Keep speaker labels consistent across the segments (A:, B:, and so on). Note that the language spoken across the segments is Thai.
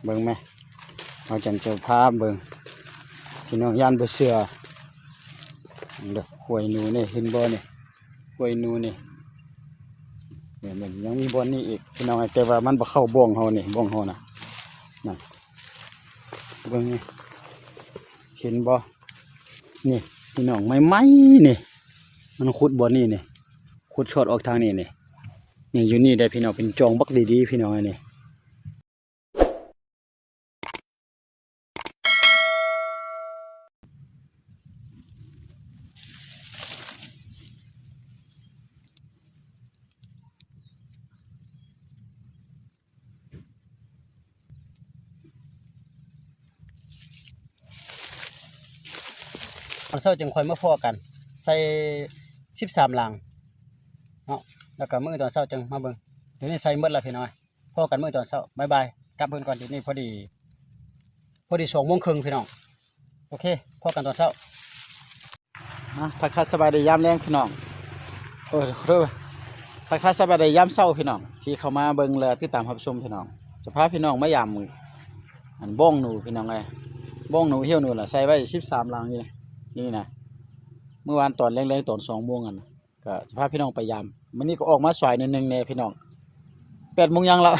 A: เบิ่งไหมเราจังเจอภาพเบิ่งพี่น้องย่านบ่เสือเด้อหวยหนูนี่เห็นบ่นี่หวยหนูนี่เนี่ยมันยังมีบ่อนนี่อีกพี่น้องแต่ว่ามันบ่เข้าบ่วงเฮานี่บ่วงเฮาน่ะนั่นเบิ่งนี่เห็นบ่นี่พี่น้องไม้นี่มันขุดบ่อนนี่นี่ขุดช็อตออกทางนี้นี่นี่อยู่นี่ได้พี่น้องเป็นจองบักดีๆพี่น้องนี่ตอนเช้าจึงค่อยมาพอกันใส่13หลังเนาะแล้วก็มื้อตอนเช้าจึงมาเบิ่งเดี๋ยวนี้ใส่หมดแล้วพี่น้อยพอกันมื้อตอนเช้าบ๊ายบายกลับเพิ่นก่อนเดี๋ยวนี้พอดี2:30นพี่น้องโอเคพอกันตอนเช้าทักทายสบายดียามแรงพี่น้องทักทายสบายดียามเช้าพี่น้องที่เข้ามาเบิ่งและติดตามรับชมพี่น้องจะพาพี่น้องมายามมืออันบ้องหนูพี่น้องไงบ้องหนูเหี่ยวหนูล่ะใส่ไว้13หลังนี่นะเมื่อวานตอนแรงๆตอน2 โมงกันก็จะพาพี่น้องไปยามมื้อนี้ก็ออกมาสายนึงแน่พี่น้อง8 โมงยังแล้ว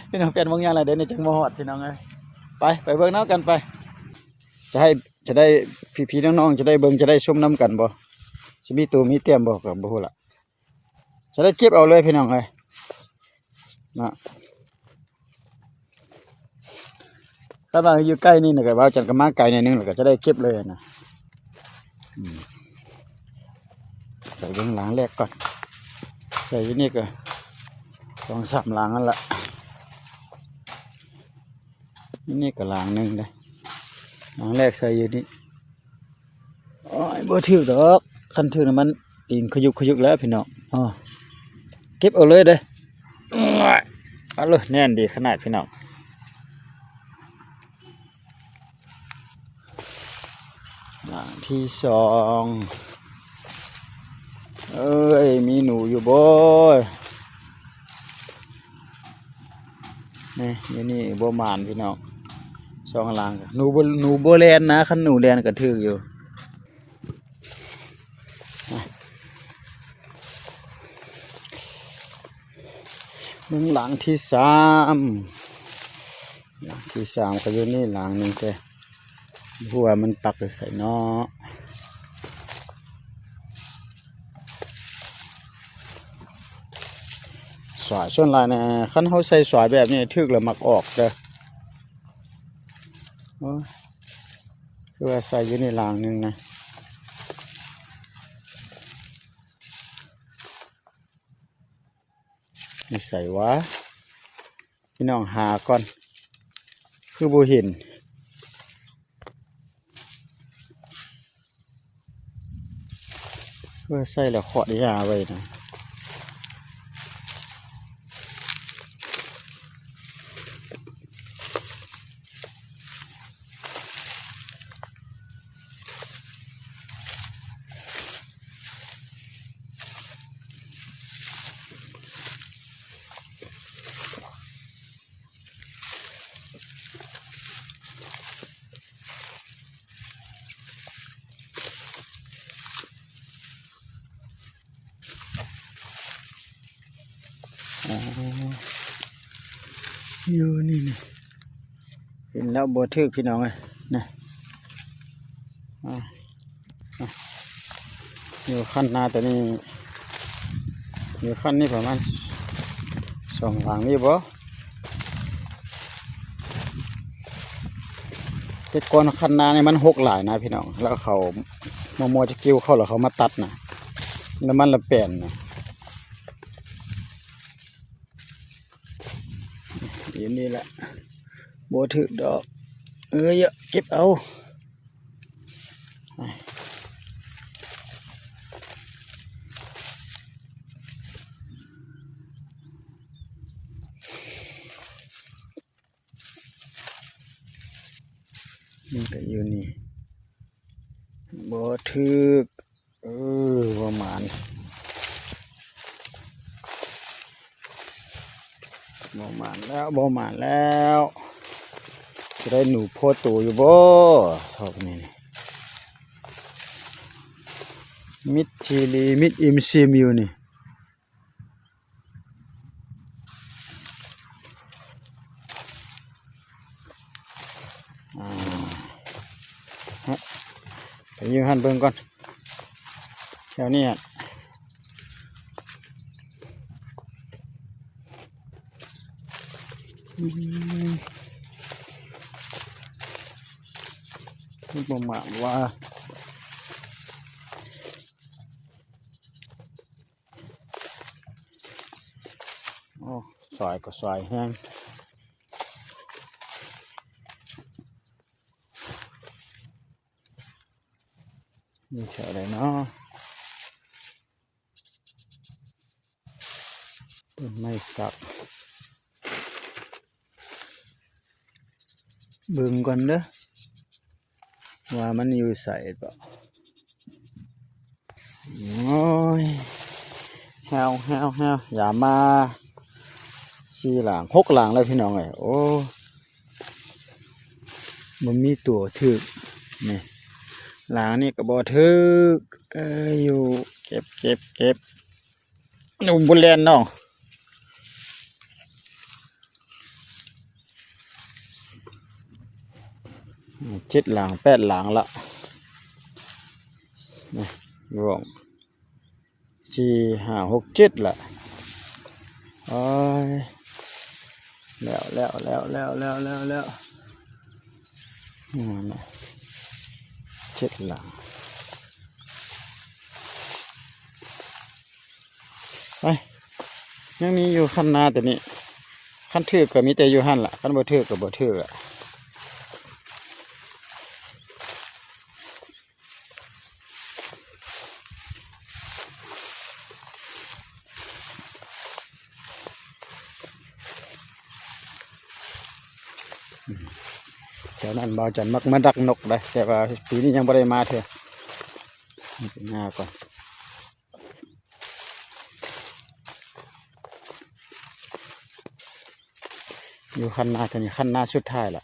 A: พี่น้อง8 โมงยังแล้วเดี๋ยวนี้จังมาฮอดพี่น้องเอ้ยไปเบิ่งน้ำกันไปจะได้พี่ๆน้องๆจะได้เบิ่งจะได้ชมน้ำกันบ่สิมีตัวมีเตรียมบ่ก็บ่ฮู้ล่ะจะได้เก็บเอาเลยพี่น้องเอ้ยนะถ้าว่าอยู่ใกล้นี่น่ะก็ว่าจันก็มาไกลหน่อยนึงแล้วก็จะได้เก็บเลยนะใส่เบิ่งหลังแรกก่อนใส่อยู่นี่ก็2-3หลังนั่นแหละนี่ก็หลังนึงเลยหลังแรกใส่อยู่นี่โอ้ยบ่ถือดอกคันถือน่ะมันตีนขยุกแล้วพี่น้องเก็บเอาเลยเด้เอาเลยแน่นดีขนาดพี่น้องหลังที่2เอ้ยมีหนูอยู่บ่นี่บ่หมานพี่น้อง2หลังหนูบ่แลนนะคันหนูแลนก็ถึกอยู่หลังที่3ก็อยู่นี่หลังนึงแต่หัวมันปักอยู่ใส่เนาะสายส่วนลายเนี่ยคันเขาใส่สายแบบนี้ถึกแล้วมักออกเด้อคือว่าใส่อยู่ในหลังนึงนะนี่ใส่วะพี่น้องหาก่อนคือบ่เห็นเพื่อใส่แล้วเคาะได้ยาไว้นะอยู่นี่เห็นแล้วบ่ถึกพี่น้องเลยนะอยู่ขั้นหน้าแต่นี่อยู่ขั้นนี้ประมาณ2หลังนี่บ่แต่ก่อนขั้นหน้านี่มัน6หลายนะพี่น้องแล้วเขามัวจะกิ้วเข้าแล้วเขามาตัดนะแล้วมันละแป่นนะนี่แหละบ่ถึกดอกเยอะเก็บเอานี่ก็อยู่นี่บ่ถึกประมาณบ่ มาแล้วบ่มาแล้วจะได้หนูโพดตูอยู่บ่ชอบนี่มิดทีรีมิดอิมซิมอยู่นี่ไปยืมหันเบิ่งก่อนแถวนี้ประมาณว่าโอ้ซอยก็ซอยแห้งนี่เฉยเลยเนาะต้นไม้สักเบิ่งก่อนเด้อว่ามันอยู่ใส่เปล่าโอ้ยแฮวอย่ามา4 หลัง 6 หลังแล้วพี่น้องเอ้ยโอ้มันมีตัวถึกนี่หลังนี่ก็บ่ถึกอยู่เก็บหนุ่มบุญแลนเนาะ7 หลัง 8 หลังละนี่รวม4 5 6 7ละโอ้ยแล้วนะ7 หลังไปยังมีอยู่คันนาแต่นี้คันถือก็มีแต่อยู่หั่นล่ะคันบ่ถือก็บ่ถืออ่ะแถวนั้นบ่าวจันมักมาดักนกได้แต่ว่าปีนี้ยังบ่ได้มาเถอะนี่หน้าก่อนอยู่คันนาแต่นี่คันนาสุดท้ายล่ะ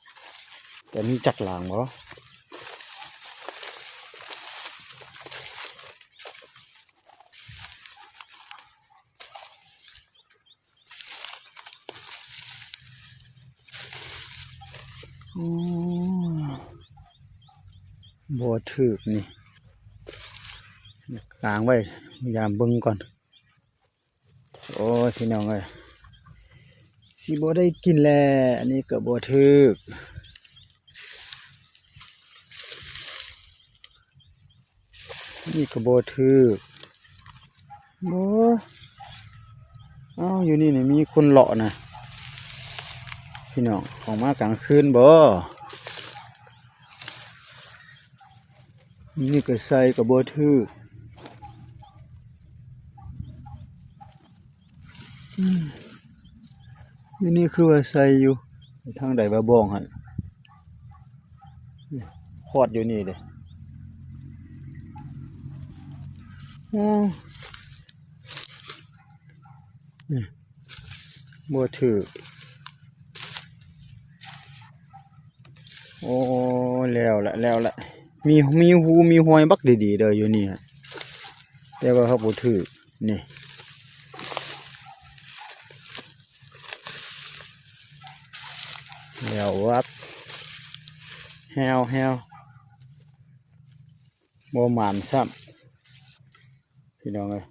A: แต่มีจักหลังบ่บ่ถึกนี่กลางไว้ยามเบิ่งก่อนโอ้ยพี่น้องเอ้ยสิบ่ได้กินแล้วอันนี้ก็บ่ถึกนี่ก็บ่ถึกบ่อ้าวอยู่นี่มีคนเลาะนะพี่น้องออกมากลางคืนบ่นี่ก็ใส่ก็บ่ถึกนี่คือว่าใส่อยู่ทางใดว่าบ้องหั่นพอดอยู่นี่เด้นี่บ่ถึกโอ้แล้วละมีหูมีหอยบักดีๆเด้ออยู่นี่ฮะแต่ว่าเขาบ่ถือนี่แล้ววับแฮวบ่หมานซ้ำพี่น้องเอ้ย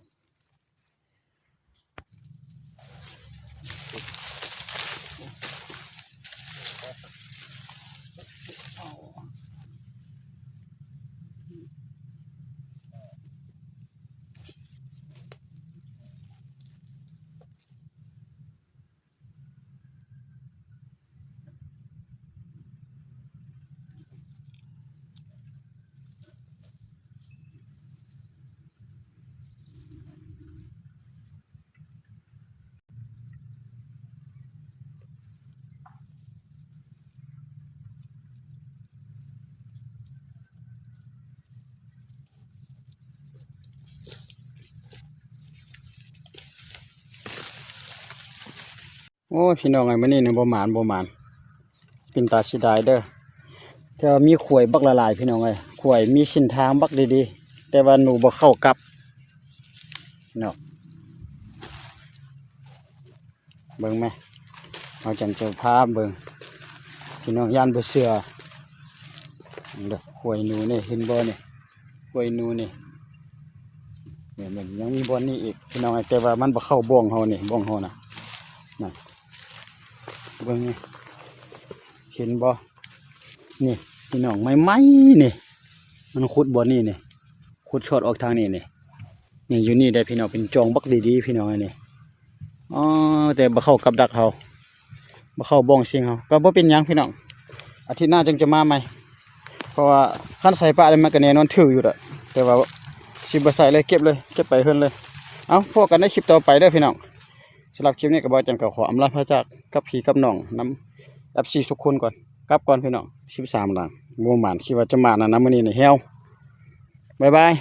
A: โอ้ยพี่น้องไอ้มื้อนี้เนี่ยบ่หมานเป็นตาสิดายเด้อแต่ว่ามีขวยบักละลายพี่น้องเอ้ยขวยมีชิ้นทางบักดีๆแต่ว่าหนูบ่เข้ากับเนาะเบิ่งไหมเอาจังเจ้าภาพเบิ่งพี่น้องย่านบ่เชื่อเด้อขวยหนูนี่เห็นบ่นี่ขวยหนูนี่เนี่ยมันยังมีบ่อนนี่อีกพี่น้องเอ้ยแต่ว่ามันบ่เข้าบ้องเฮานี่บ้องเฮาน่ะนั่นเบิ่งนี่เห็นบ่นี่พี่น้องไม้นี่มันขุดบ่อนี่นี่ขุดชอดออกทางนี้นี่นี่อยู่นี่ได้พี่น้องเป็นจองบักดีๆพี่น้องอันนี้อ๋อแต่บ่เข้ากับดักเขาบ่เข้าบ้องเสียงเขาก็บ่เป็นหยังพี่น้องอาทิตย์หน้าจึงจะมาใหม่เพราะว่าคันใส่ปลาอะไรมันก็แน่นอนถืออยู่ละแต่ว่าสิบ่ใส่เลยเก็บเลยเก็บไปเฮือนเลยเอาพบกันในคลิปต่อไปเด้อพี่น้องสำหรับคลิปนี้ก็บ่จังก็ขออำลาพระจากกับพี่กับน้องนำ FC ทุกคนก่อนกลับก่อนพี่น้อง13หลังบ่หมานคิดว่าจะมานะมื้อนี้นี่แฮวบ๊ายบาย